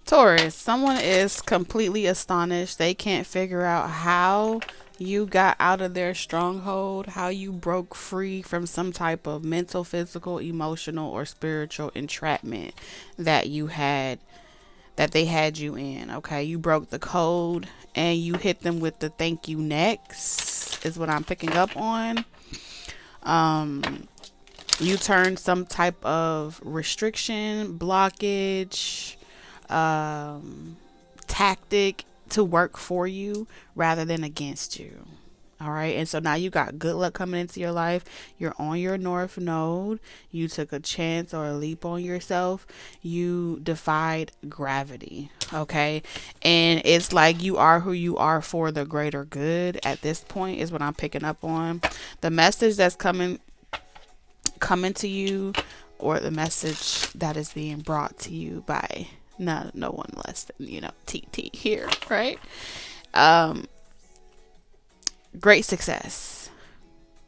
Taurus, someone is completely astonished. They can't figure out how you got out of their stronghold, how you broke free from some type of mental, physical, emotional, or spiritual entrapment that you had, that they had you in. Okay, you broke the code and you hit them with the thank you next, is what I'm picking up on. Um, you turned some type of restriction, blockage, um, tactic to work for you rather than against you. All right. And so now you got good luck coming into your life. You're on your north node. You took a chance or a leap on yourself. You defied gravity. Okay. And it's like you are who you are for the greater good at this point, is what I'm picking up on. The message that's coming to you, or the message that is being brought to you by no one less than, TT here, right? Um, Great success.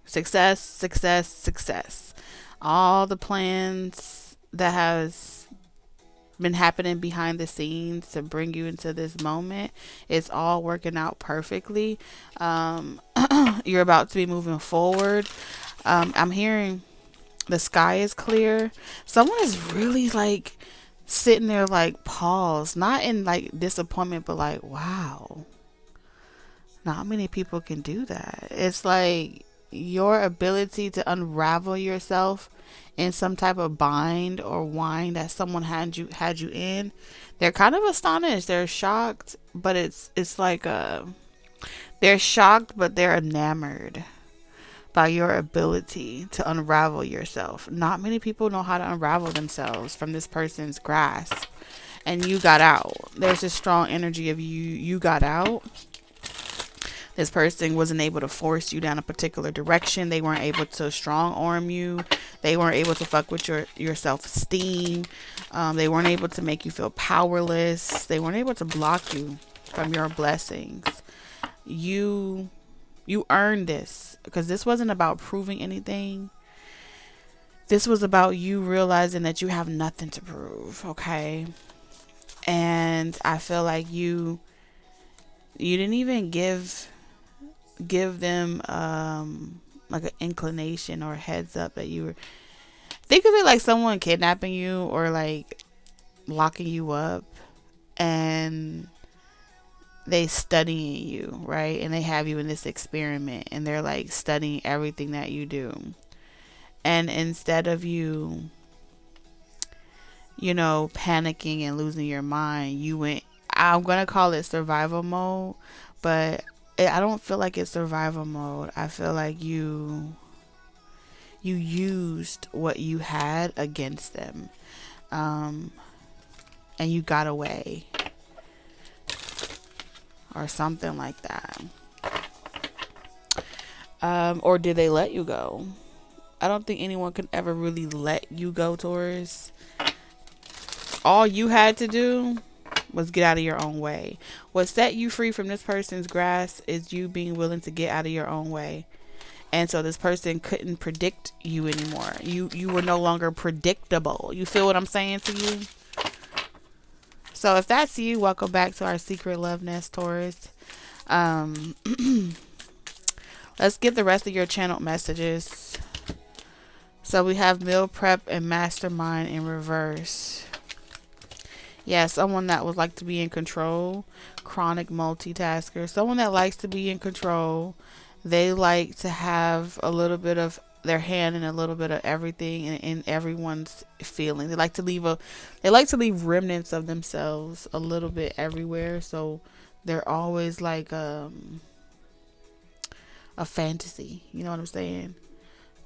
Success, success, success. All the plans that has been happening behind the scenes to bring you into this moment, it's all working out perfectly. Um, you're about to be moving forward. I'm hearing the sky is clear. Someone is really like sitting there like paused, not in like disappointment, but like, wow, not many people can do that. It's like your ability to unravel yourself in some type of bind or wind that someone had you in. They're kind of astonished. They're shocked, but it's like they're shocked, but they're enamored by your ability to unravel yourself. Not many people know how to unravel themselves from this person's grasp, and you got out. There's a strong energy of you got out. This person wasn't able to force you down a particular direction. They weren't able to strong arm you. They weren't able to fuck with your self esteem. They weren't able to make you feel powerless. They weren't able to block you from your blessings. You earned this, because this wasn't about proving anything. This was about you realizing that you have nothing to prove, okay? And I feel like you didn't even give them like an inclination or a heads up that you were, think of it like someone kidnapping you or like locking you up, and they studying you, right? And they have you in this experiment, and they're like studying everything that you do. And instead of panicking and losing your mind, you went, I'm going to call it survival mode, but I don't feel like it's survival mode. I feel like you used what you had against them. Um, and you got away, or something like that. Or did they let you go? I don't think anyone can ever really let you go, Taurus. All you had to do was get out of your own way. What set you free from this person's grasp is you being willing to get out of your own way. And so this person couldn't predict you anymore. You were no longer predictable. You feel what I'm saying to you? So if that's you, welcome back to our secret love nest, Taurus. Um, let's get the rest of your channeled messages. So we have meal prep and mastermind in reverse. Yeah, someone that would like to be in control, chronic multitasker, someone that likes to be in control. They like to have a little bit of their hand in a little bit of everything, and in everyone's feeling. They like to leave remnants of themselves a little bit everywhere. So they're always like a fantasy. You know what I'm saying?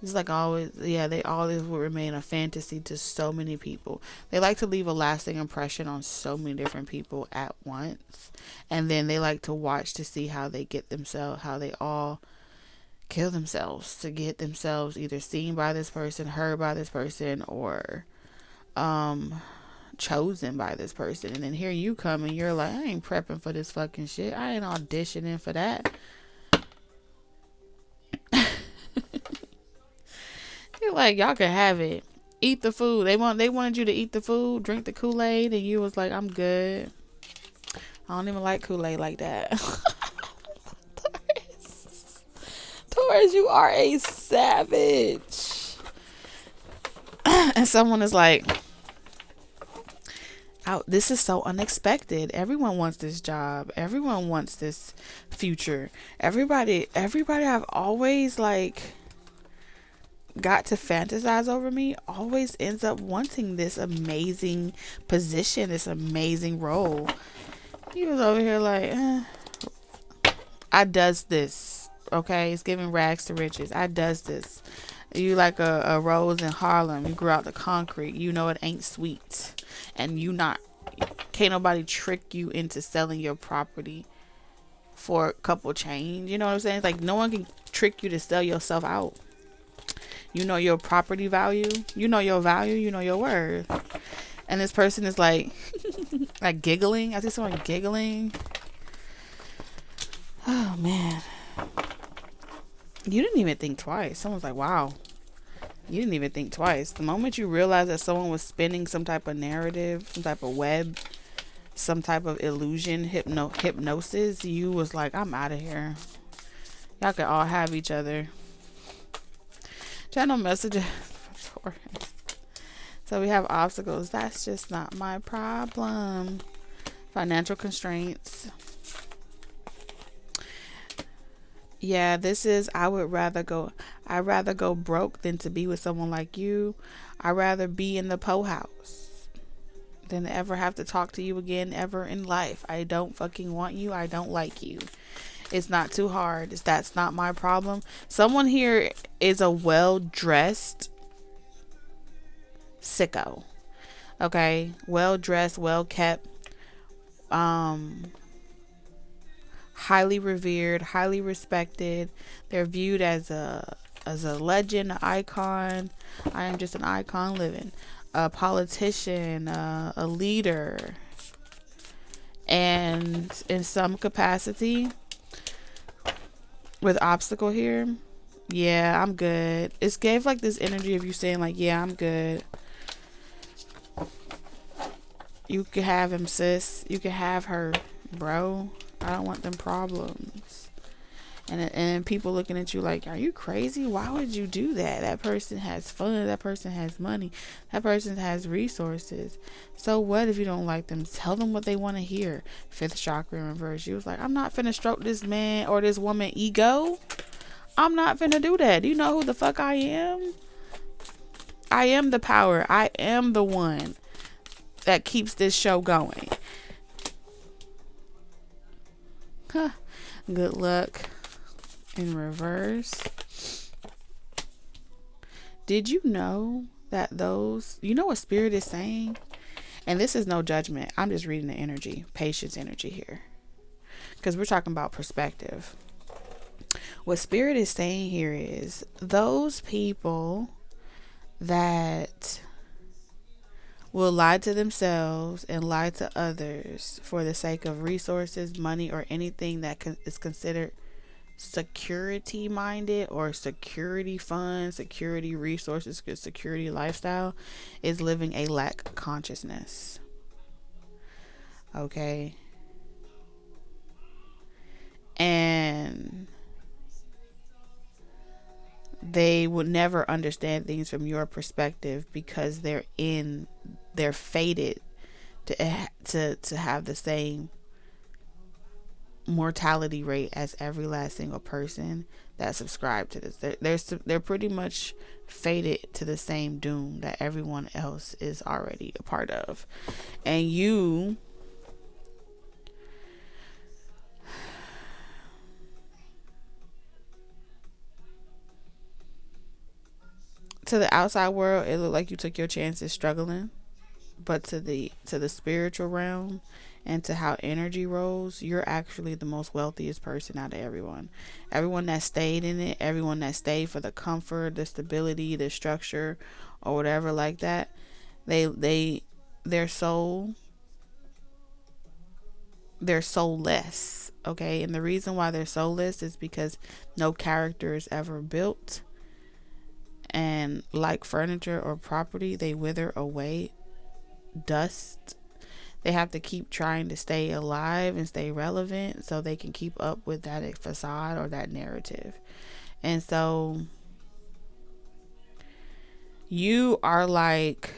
It's like always, yeah, they always will remain a fantasy to so many people. They like to leave a lasting impression on so many different people at once. And then they like to watch to see how they all kill themselves to get themselves either seen by this person, heard by this person, or chosen by this person. And then here you come and you're like, I ain't prepping for this fucking shit. I ain't auditioning for that. You're like, y'all can have it. Eat the food. They wanted you to eat the food, drink the Kool-Aid, and you was like, I'm good. I don't even like Kool-Aid like that. Taurus. Taurus, you are a savage. And someone is like, oh, this is so unexpected. Everyone wants this job. Everyone wants this future. Everybody I've always like got to fantasize over me always ends up wanting this amazing position, this amazing role. He was over here like, I does this. Okay, it's giving rags to riches. I does this. You like a rose in Harlem. You grew out the concrete. You know it ain't sweet. And can't nobody trick you into selling your property for a couple change. You know what I'm saying? It's like no one can trick you to sell yourself out. You know your property value. You know your value. You know your worth. And this person is like, like giggling. I see someone giggling. Oh man. You didn't even think twice. Someone's like, wow. You didn't even think twice. The moment you realized that someone was spinning some type of narrative, some type of web, some type of illusion, hypnosis, you was like, I'm out of here. Y'all could all have each other. Channel messages. So we have obstacles. That's just not my problem. Financial constraints. Yeah, this is, I'd rather go broke than to be with someone like you. I'd rather be in the po house than to ever have to talk to you again ever in life. I don't fucking want you. I don't like you. It's not too hard. That's not my problem. Someone here is a well-dressed sicko. Okay? Well-dressed, well-kept, highly revered, highly respected. They're viewed as a legend, an icon. I am just an icon living. A politician, a leader. And in some capacity, with obstacle here, yeah, I'm good. It gave like this energy of you saying like, yeah, I'm good. You can have him, sis. You can have her, bro. I don't want them problems. And people looking at you like, are you crazy? Why would you do that? That person has fun. That person has money. That person has resources. So what if you don't like them? Tell them what they want to hear. Fifth chakra in reverse. You was like, I'm not finna stroke this man or this woman ego. I'm not finna do that. Do you know who the fuck I am? I am the power. I am the one that keeps this show going. Huh. Good luck in reverse. Did you know that you know what spirit is saying? And this is no judgment. I'm just reading the energy, patience energy here. Because we're talking about perspective. What spirit is saying here is those people that will lie to themselves and lie to others for the sake of resources, money, or anything that is considered security minded or security funds, security resources, security lifestyle, is living a lack consciousness. Okay. And they would never understand things from your perspective because they're fated to have the same mortality rate as every last single person that subscribed to this. They're pretty much fated to the same doom that everyone else is already a part of. And you to the outside world, it looked like you took your chances struggling, but to the spiritual realm and to how energy rolls, you're actually the most wealthiest person out of everyone. Everyone that stayed in it, everyone that stayed for the comfort, the stability, the structure, or whatever like that, they're soulless. Okay, and the reason why they're soulless is because no character is ever built. And like furniture or property, they wither away. Dust. They have to keep trying to stay alive and stay relevant so they can keep up with that facade or that narrative. And so you are like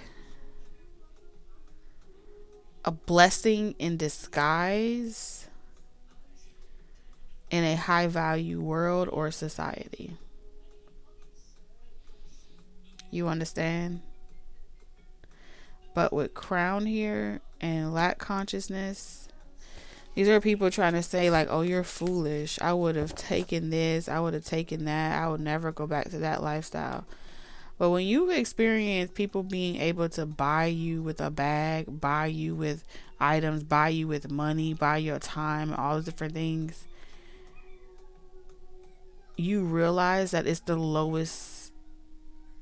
a blessing in disguise in a high value world or society. You understand? But with crown here and lack consciousness, these are people trying to say like, oh, you're foolish. I would have taken this. I would have taken that. I would never go back to that lifestyle. But when you experience people being able to buy you with a bag, buy you with items, buy you with money, buy your time, all those different things, you realize that it's the lowest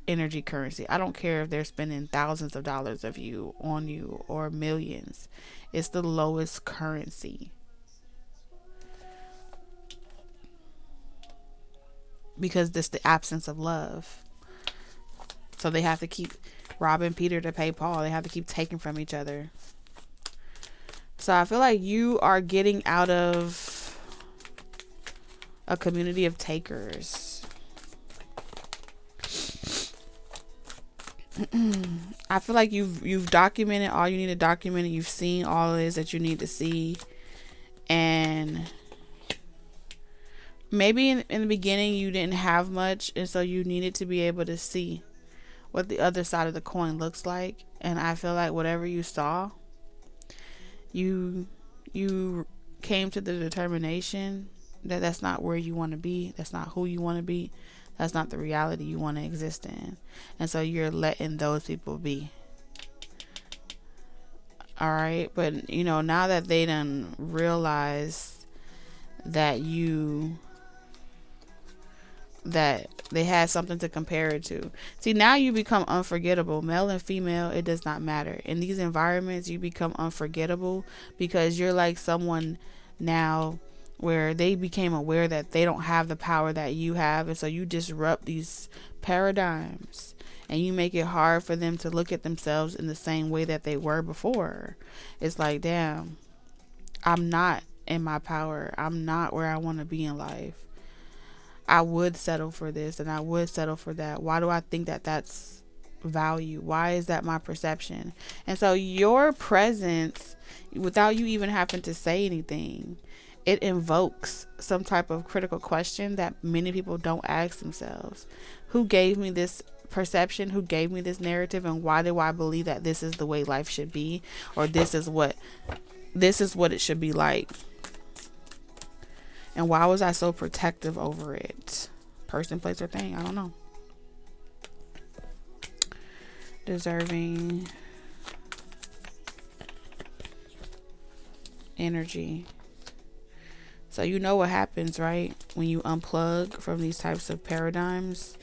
energy currency. I don't care if they're spending thousands of dollars of you on you or millions. It's the lowest currency. Because it's the absence of love. So they have to keep robbing Peter to pay Paul. They have to keep taking from each other. So I feel like you are getting out of a community of takers. I feel like you've documented all you need to document. You've seen all it is that you need to see. And maybe in the beginning you didn't have much, and so you needed to be able to see what the other side of the coin looks like. And I feel like whatever you saw, you came to the determination that that's not where you want to be. That's not who you want to be. That's not the reality you want to exist in. And so you're letting those people be. Alright? But, now that they done realized that that they had something to compare it to. See, now you become unforgettable. Male and female, it does not matter. In these environments, you become unforgettable because you're like someone now where they became aware that they don't have the power that you have, and so you disrupt these paradigms and you make it hard for them to look at themselves in the same way that they were before. It's like, damn, I'm not in my power. I'm not where I want to be in life. I would settle for this and I would settle for that. Why do I think that that's value? Why is that my perception? And so your presence, without you even having to say anything, it invokes some type of critical question that many people don't ask themselves. Who gave me this perception? Who gave me this narrative? And why do I believe that this is the way life should be? Or this is what it should be like? And why was I so protective over it? Person, place, or thing? I don't know. Deserving energy. So you know what happens, right? When you unplug from these types of paradigms,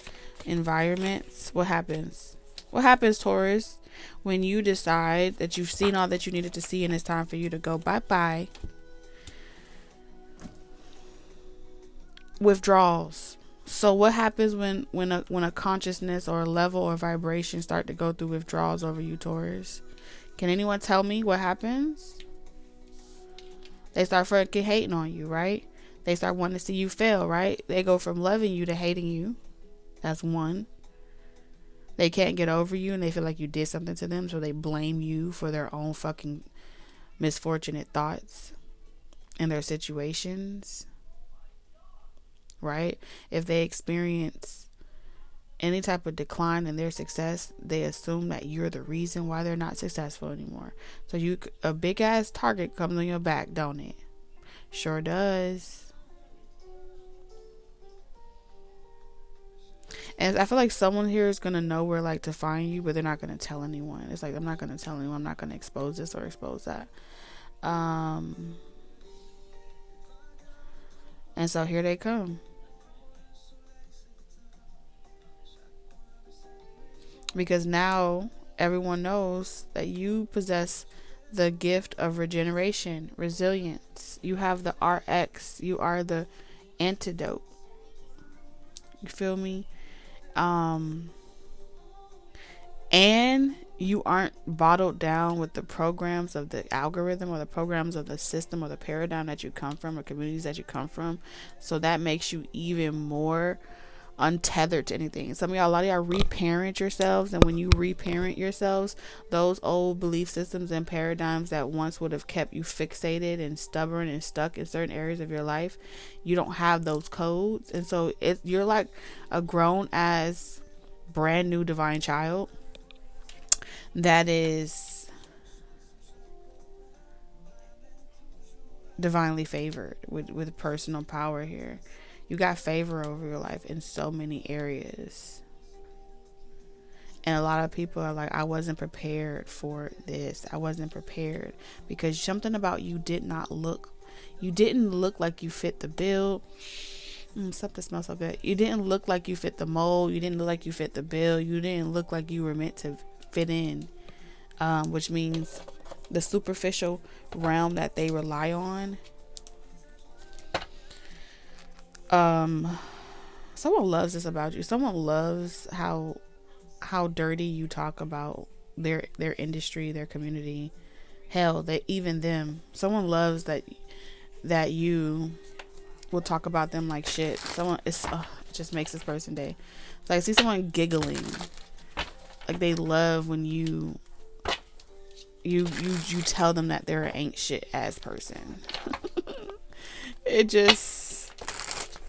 environments, what happens? What happens, Taurus, when you decide that you've seen all that you needed to see and it's time for you to go bye-bye? Withdrawals. So what happens when a consciousness or a level or vibration start to go through withdrawals over you, Taurus? Can anyone tell me what happens? They start fucking hating on you, right? They start wanting to see you fail, right? They go from loving you to hating you. That's one. They can't get over you and they feel like you did something to them, so they blame you for their own fucking misfortunate thoughts and their situations, right? If they experience any type of decline in their success, they assume that you're the reason why they're not successful anymore. So a big ass target comes on your back, don't it? Sure does. And I feel like someone here is going to know where to find you, but they're not going to tell anyone. It's like, I'm not going to tell anyone. I'm not going to expose this or expose that. And so here they come. Because now everyone knows that you possess the gift of regeneration, resilience. You have the RX. You are the antidote. You feel me? and you aren't bottled down with the programs of the algorithm or the programs of the system or the paradigm that you come from or communities that you come from. So that makes you even more untethered to anything. Some of y'all, a lot of y'all reparent yourselves, and when you reparent yourselves, those old belief systems and paradigms that once would have kept you fixated and stubborn and stuck in certain areas of your life, you don't have those codes, and so you're like a grown as brand new divine child that is divinely favored with personal power here. You got favor over your life in so many areas. And a lot of people are like, I wasn't prepared for this. I wasn't prepared because something about you didn't look like you fit the bill. Something smells so good. You didn't look like you fit the mold. You didn't look like you fit the bill. You didn't look like you were meant to fit in, which means the superficial realm that they rely on. Someone loves this about you. Someone loves how dirty you talk about their industry, their community. Hell, that even them. Someone loves that you will talk about them like shit. Someone it just makes this person day. It's like I see someone giggling. Like they love when you tell them that they're an ain't shit ass person.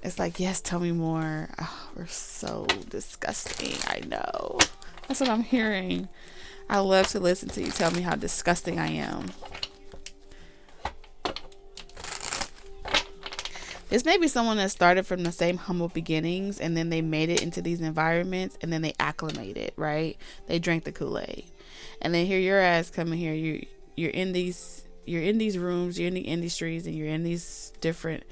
It's like, yes, tell me more. Oh, we're so disgusting. I know. That's what I'm hearing. I love to listen to you tell me how disgusting I am. This may be someone that started from the same humble beginnings and then they made it into these environments and then they acclimated, right? They drank the Kool-Aid. And then here your ass coming here, you're in these rooms, you're in the industries, and you're in these different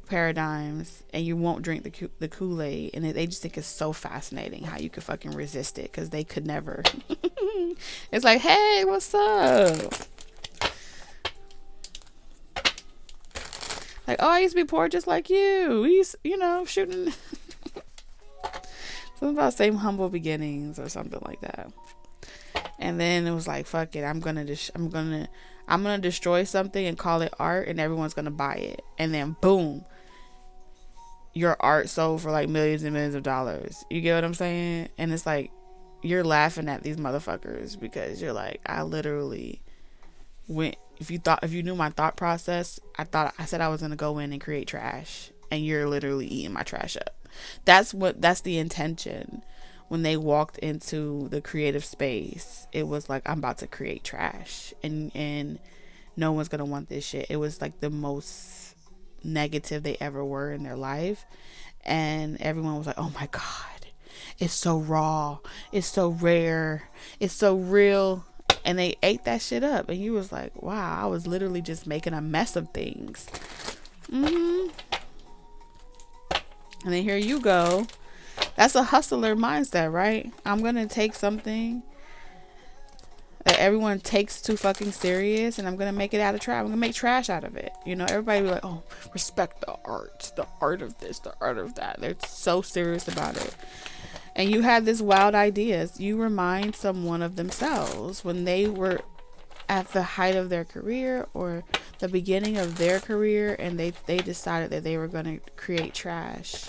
paradigms, and you won't drink the Kool-Aid, and they just think it's so fascinating how you could fucking resist it because they could never. It's like, hey, what's up? Like, oh, I used to be poor just like you. We used, shooting. Something about same humble beginnings or something like that. And then it was like, fuck it, I'm gonna destroy something and call it art, and everyone's gonna buy it. And then boom, your art sold for like millions and millions of dollars. You get what I'm saying? And it's like you're laughing at these motherfuckers because you're like, I literally went. If you knew my thought process, I said I was gonna go in and create trash, and you're literally eating my trash up. That's the intention. When they walked into the creative space, it was like, I'm about to create trash, and no one's gonna want this shit. It was like the most negative they ever were in their life, and everyone was like, oh my god, it's so raw, it's so rare, it's so real, and they ate that shit up, and you was like, wow, I was literally just making a mess of things. And then here you go. That's a hustler mindset, right? I'm going to take something that everyone takes too fucking serious, and I'm going to make it out of trash. I'm going to make trash out of it. Everybody be like, oh, respect the art of this, the art of that. They're so serious about it. And you have this wild ideas. You remind someone of themselves when they were at the height of their career or the beginning of their career, and they decided that they were going to create trash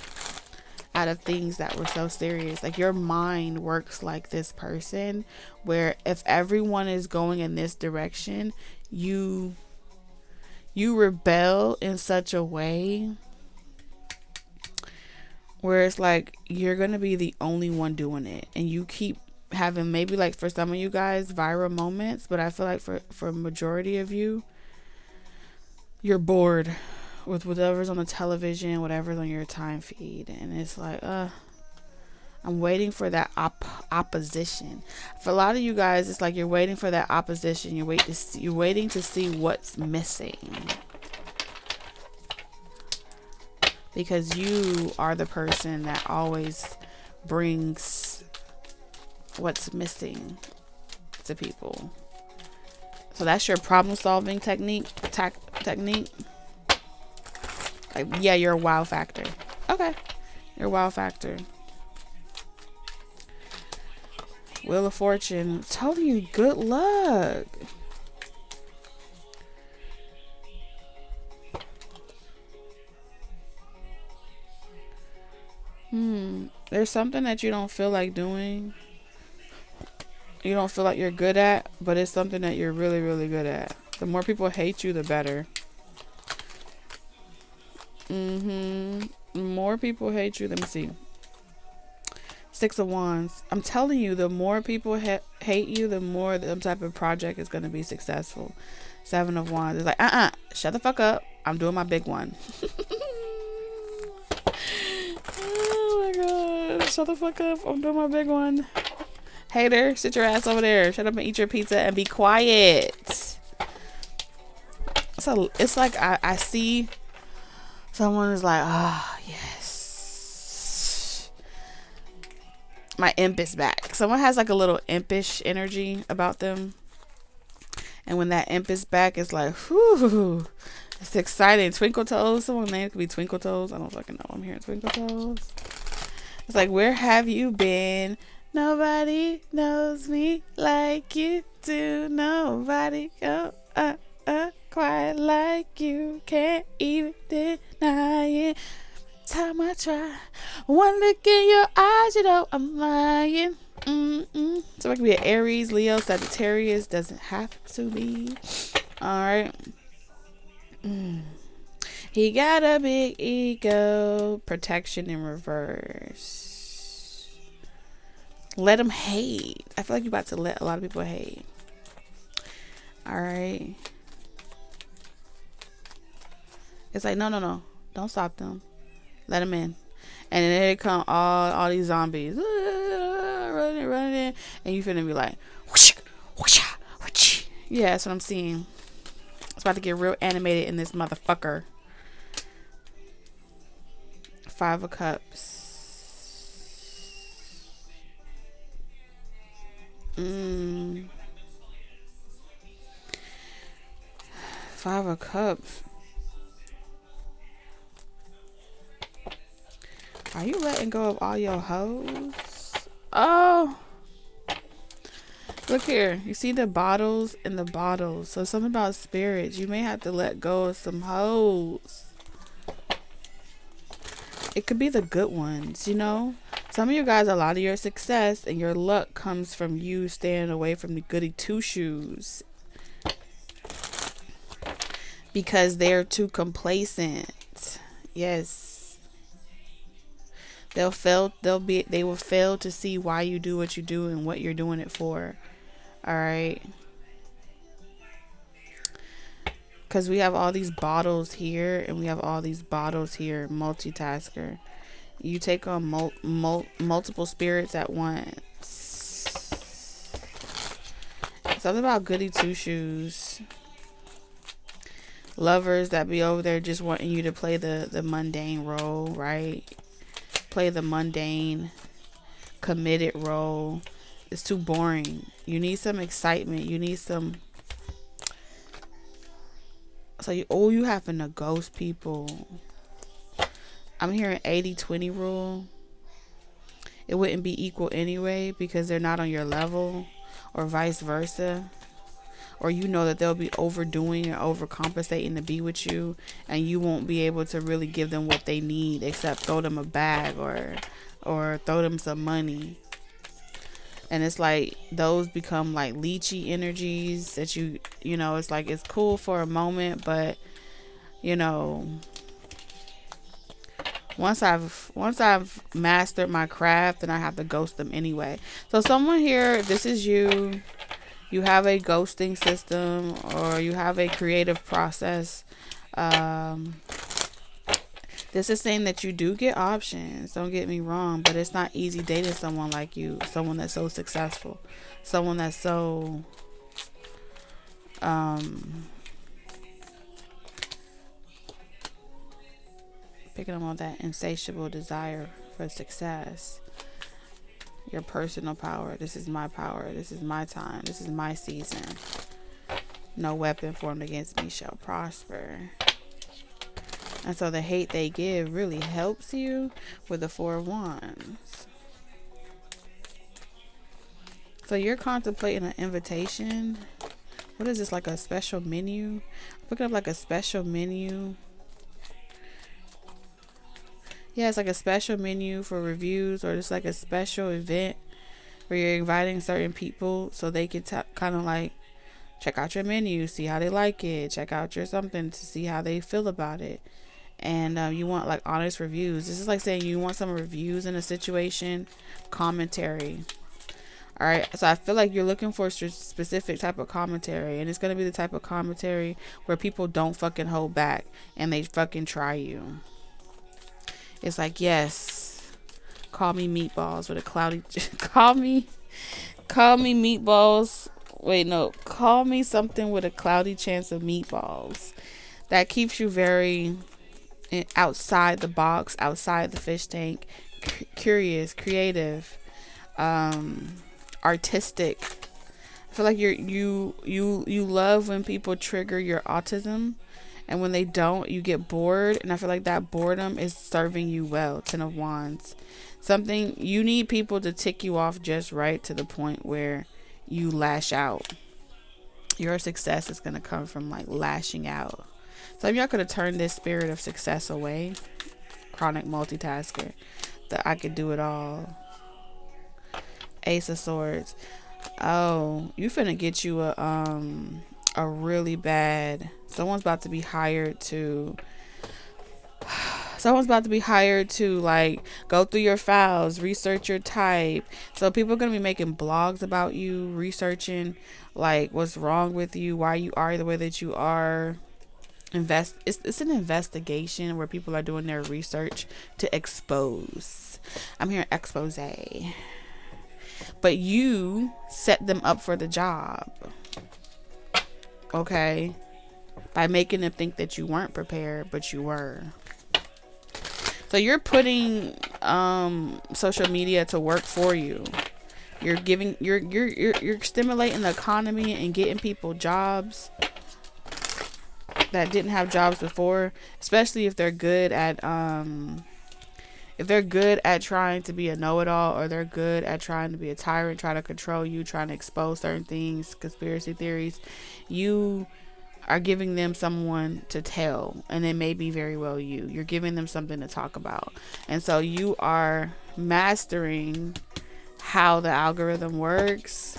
out of things that were so serious. Like, your mind works like this person, where if everyone is going in this direction, you rebel in such a way where it's like you're gonna be the only one doing it, and you keep having, maybe like for some of you guys, viral moments, but I feel like for a majority of you, you're bored with whatever's on the television, whatever's on your time feed, and it's like, I'm waiting for that opposition. For a lot of you guys, it's like you're waiting for that opposition. You're waiting to see what's missing, because you are the person that always brings what's missing to people. So that's your problem solving technique. Like, yeah, you're a wow factor. Okay, you're a wow factor. Wheel of Fortune. I'm telling you, good luck. There's something that you don't feel like doing. You don't feel like you're good at, but it's something that you're really, really good at. The more people hate you, the better. The more people hate you, let me see. 6 of Wands. I'm telling you, the more people hate you, the more the type of project is going to be successful. 7 of Wands. It's like, shut the fuck up. I'm doing my big one. Oh my god. Shut the fuck up. I'm doing my big one. Hater, sit your ass over there. Shut up and eat your pizza and be quiet. So it's like I see someone is like, yes. My imp is back. Someone has like a little impish energy about them. And when that imp is back, it's like, whew. It's exciting. Twinkle Toes. Someone's name could be Twinkle Toes. I don't fucking know. I'm hearing Twinkle Toes. It's like, where have you been? Nobody knows me like you do. Nobody quite like you. Can't even deny it. Time I try. One look in your eyes, you know I'm lying. So it could be an Aries, Leo, Sagittarius. Doesn't have to be. Alright. He got a big ego. Protection in reverse. Let him hate. I feel like you're about to let a lot of people hate. Alright. It's like, no. Don't stop them. Let them in. And then here come all these zombies. Running in. And you finna be like, whoosh, whoosh, whoosh. Yeah, that's what I'm seeing. It's about to get real animated in this motherfucker. 5 of Cups. 5 of Cups. Are you letting go of all your hoes? Oh. Look here. You see the bottles and the bottles. So something about spirits. You may have to let go of some hoes. It could be the good ones, you know? Some of you guys, a lot of your success and your luck comes from you staying away from the goody two-shoes. Because they're too complacent. Yes. They will fail to see why you do what you do and what you're doing it for. Alright. Because we have all these bottles here and we have all these bottles here. Multitasker. You take on multiple spirits at once. Something about goody two-shoes. Lovers that be over there just wanting you to play the mundane role, right? Play the mundane, committed role. It's too boring. You need some excitement. You need some... So you having to ghost people. I'm hearing 80-20 rule. It wouldn't be equal anyway because they're not on your level, or vice versa. Or you know that they'll be overdoing or overcompensating to be with you, and you won't be able to really give them what they need except throw them a bag or throw them some money. And it's like those become like leechy energies that you know, it's like it's cool for a moment, but you know, once I've mastered my craft, then I have to ghost them anyway. So someone here, this is you have a ghosting system, or you have a creative process. This is saying that you do get options, don't get me wrong, but it's not easy dating someone like you, someone that's so successful, someone that's so picking up on that insatiable desire for success. Your personal power. This is my power. This is my time. This is my season. No weapon formed against me shall prosper. And so the hate they give really helps you with the 4 of Wands. So you're contemplating an invitation. What is this, like a special menu? Look up like a special menu. Yeah, it's like a special menu for reviews, or just like a special event where you're inviting certain people so they can kind of like check out your menu, see how they like it, check out your something to see how they feel about it. And you want like honest reviews. This is like saying you want some reviews in a situation, commentary. All right, so I feel like you're looking for a specific type of commentary, and it's gonna be the type of commentary where people don't fucking hold back and they fucking try you. It's like, yes, call me meatballs with a cloudy. Call me meatballs. Wait, no, call me something with a cloudy chance of meatballs. That keeps you very outside the box, outside the fish tank, curious, creative, artistic. I feel like you love when people trigger your autism, and when they don't, you get bored. And I feel like that boredom is serving you well. 10 of Wands. Something you need people to tick you off just right to the point where you lash out. Your success is gonna come from like lashing out. So y'all could have turned this spirit of success away. Chronic multitasker. That I could do it all. Ace of Swords. Oh, you finna get you a really bad. Someone's about to be hired to like go through your files, research your type. So people are gonna be making blogs about you, researching like what's wrong with you, why you are the way that you are. It's an investigation where people are doing their research to expose. I'm hearing expose. But you set them up for the job. Okay? By making them think that you weren't prepared, but you were. So you're putting social media to work for you. You're stimulating the economy and getting people jobs that didn't have jobs before, especially if they're good at trying to be a know-it-all, or they're good at trying to be a tyrant, trying to control you, trying to expose certain things, conspiracy theories. You are giving them someone to tell, and it may be very well you're giving them something to talk about. And so you are mastering how the algorithm works,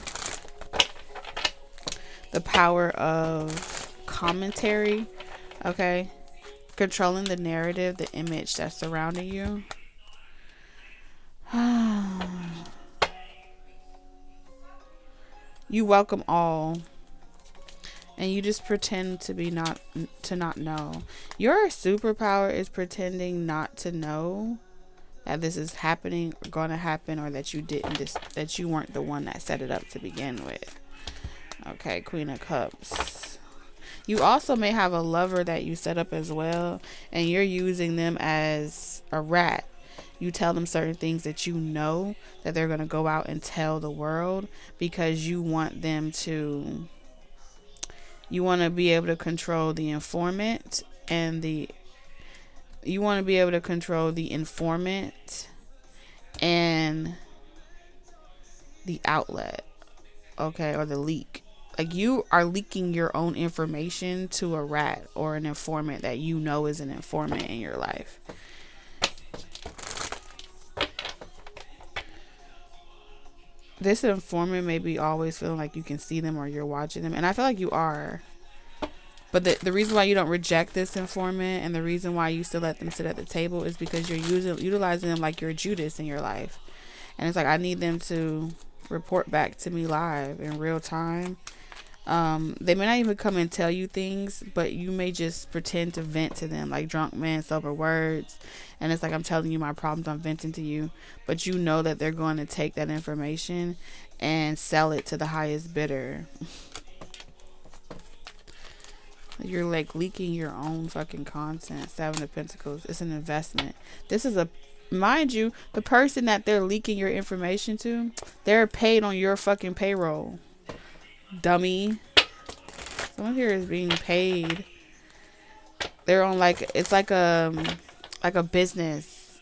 the power of commentary, okay, controlling the narrative, the image that's surrounding you. You welcome all, and you just pretend to be not know. Your superpower is pretending not to know that this is happening or going to happen, or that you that you weren't the one that set it up to begin with. Okay, Queen of Cups. You also may have a lover that you set up as well, and you're using them as a rat. You tell them certain things that you know that they're going to go out and tell the world, because you want them to, you want to be able to control the informant and the outlet, okay, or the leak. Like, you are leaking your own information to a rat or an informant that you know is an informant in your life. This informant may be always feeling like you can see them or you're watching them. And I feel like you are. But the reason why you don't reject this informant, and the reason why you still let them sit at the table, is because you're utilizing them like you're Judas in your life. And it's like, I need them to report back to me live in real time. They may not even come and tell you things, but you may just pretend to vent to them, like drunk man, sober words. And it's like, I'm telling you my problems, I'm venting to you, but you know that they're going to take that information and sell it to the highest bidder. You're like leaking your own fucking content. 7 of Pentacles. It's an investment. This is mind you, the person that they're leaking your information to, they're paid on your fucking payroll. Dummy. Someone here is being paid. They're on it's like a business.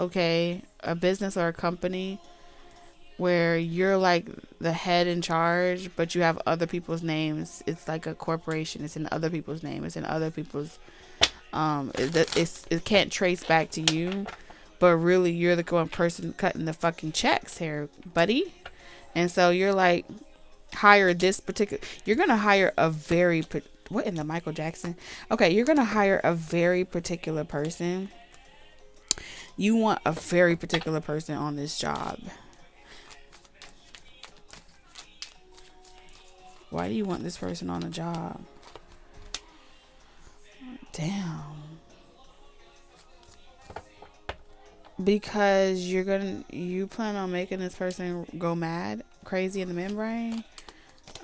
Okay, a business or a company. where you're like the head in charge, but you have other people's names. It's like a corporation. It's in other people's name. It's in other people's. It can't trace back to you, but really you're the one person cutting the fucking checks here, buddy. And so you're like, hire this particular. You're gonna hire a very what in the Michael Jackson? Okay, you're gonna hire a very particular person. You want a very particular person on this job. Why do you want this person on a job? Damn. Because you plan on making this person go mad, crazy in the membrane.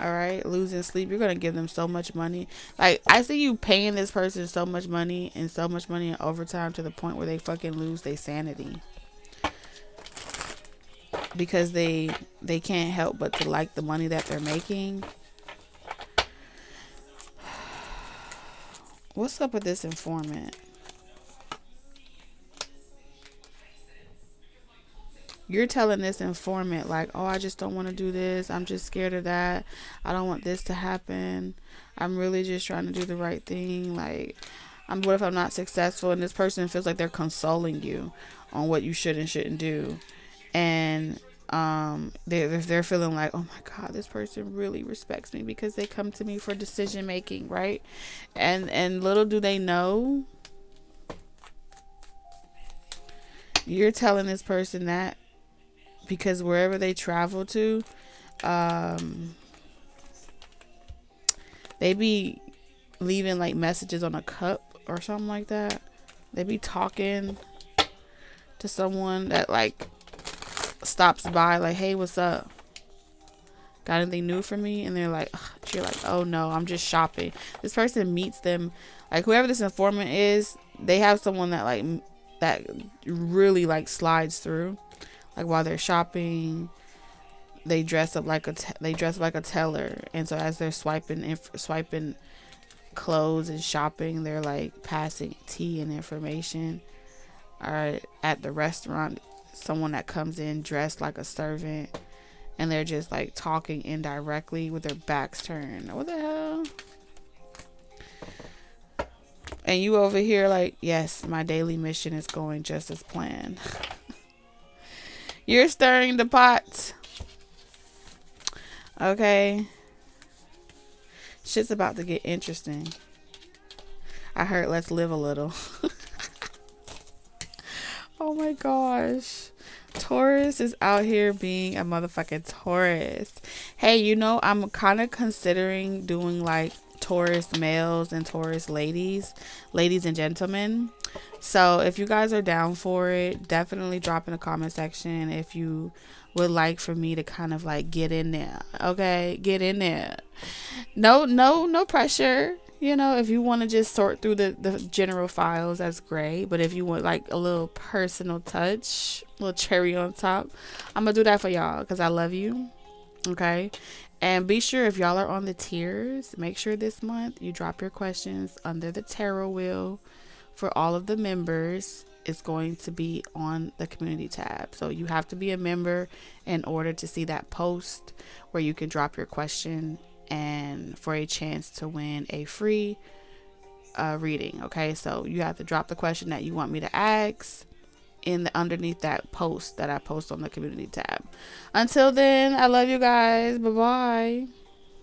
All right, losing sleep. You're gonna give them so much money. Like, I see you paying this person so much money and so much money in overtime to the point where they fucking lose their sanity because they can't help but to like the money that they're making. What's up with this informant? You're telling this informant like, oh, I just don't want to do this. I'm just scared of that. I don't want this to happen. I'm really just trying to do the right thing. Like, what if I'm not successful? And this person feels like they're consoling you on what you should and shouldn't do. And they're feeling like, oh my God, this person really respects me because they come to me for decision making, right? And little do they know, you're telling this person that because wherever they travel to, they be leaving like messages on a cup or something like that. They be talking to someone that like stops by like, hey, what's up? Got anything new for me? And they're like, you're like, oh no, I'm just shopping. This person meets them, like whoever this informant is, they have someone that really like slides through. Like while they're shopping, they dress up like a teller, and so as they're swiping clothes and shopping, they're like passing tea and information. Or at the restaurant, someone that comes in dressed like a servant, and they're just like talking indirectly with their backs turned. What the hell? And you over here like, yes, my daily mission is going just as planned. You're stirring the pot. Okay. Shit's about to get interesting. I heard let's live a little. Oh my gosh. Taurus is out here being a motherfucking Taurus. Hey, I'm kind of considering doing like Taurus males and Taurus ladies and gentlemen. So if you guys are down for it, definitely drop in the comment section if you would like for me to kind of like get in there. Okay, get in there. No pressure. If you want to just sort through the general files, that's great. But if you want like a little personal touch, a little cherry on top, I'm gonna do that for y'all because I love you. Okay. And be sure, if y'all are on the tiers, make sure this month you drop your questions under the tarot wheel for all of the members. It's going to be on the community tab. So you have to be a member in order to see that post where you can drop your question and for a chance to win a free reading. Okay, so you have to drop the question that you want me to ask underneath that post that I post on the community tab. Until then, I love you guys. Bye bye.